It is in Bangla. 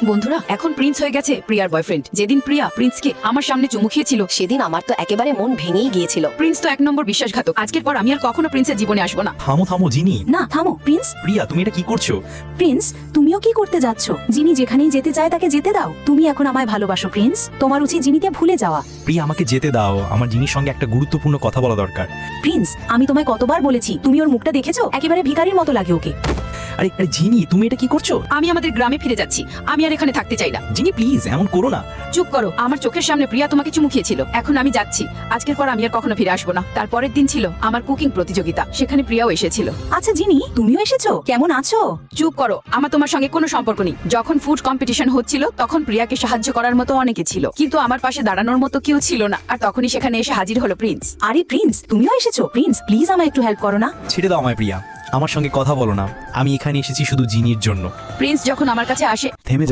বন্ধুরা, এখন প্রিন্স হয়ে গেছে প্রিয়ার বয়ফ্রেন্ড। যেদিন প্রিয়া প্রিন্সকে আমার সামনে চুমু খেয়েছিল, সেদিন আমার তো একেবারে মন ভেঙেই গিয়েছিল। প্রিন্স তো 1 নম্বর বিশ্বাসঘাতক। আজকের পর আমি আর কখনো প্রিন্সের জীবনে আসবো না। থামো থামো জিনি। না থামো প্রিন্স। প্রিয়া তুমি এটা কি করছো? প্রিন্স, তুমিও কি করতে যাচ্ছ? জিনি যেখানেই যেতে চায় তাকে যেতে দাও। তুমি এখন আমায় ভালোবাসো প্রিন্স, তোমার উচিত জিনিকে ভুলে যাওয়া। প্রিয়া আমাকে যেতে দাও, আমার জিনির সঙ্গে একটা গুরুত্বপূর্ণ কথা বলা দরকার। প্রিন্স, আমি তোমায় কতবার বলেছি, তুমি ওর মুখটা দেখেছো? একেবারে ভিখারির মতো লাগে ওকে। আরে আরে জিনি তুমি এটা কি করছো? আমি আমাদের গ্রামে ফিরে যাচ্ছি। আমি আর এখানে থাকতে চাই না। জিনি প্লিজ এমন করো না। চুপ করো। আমার চোখের সামনে প্রিয়া তোমাকে চুমু খেয়েছিল। এখন আমি যাচ্ছি। আজকের পর আমি আর কখনো ফিরে আসবো না। তারপরের দিন ছিল আমার কুকিং প্রতিযোগিতা। সেখানে প্রিয়াও এসেছিল। আচ্ছা জিনি, তুমিও এসেছো? কেমন আছো? চুপ করো। আমার তোমার সঙ্গে কোনো সম্পর্ক নেই। যখন ফুড কম্পিটিশন হচ্ছিল তখন প্রিয়াকে সাহায্য করার মতো অনেকে ছিল, কিন্তু আমার পাশে দাঁড়ানোর মতো কেউ ছিল না। আর তখনই সেখানে এসে হাজির হলো প্রিন্স। আরে প্রিন্স, তুমিও এসেছো? প্রিন্স প্লিজ আমায় একটু হেল্প করো না। ছেড়ে দাও আমায় প্রিয়া, আমার সঙ্গে কথা বলো না। আমি এখানে এসেছি শুধু জিনির জন্য। প্রিন্স যখন আমার কাছে আসে, থেমে যাও।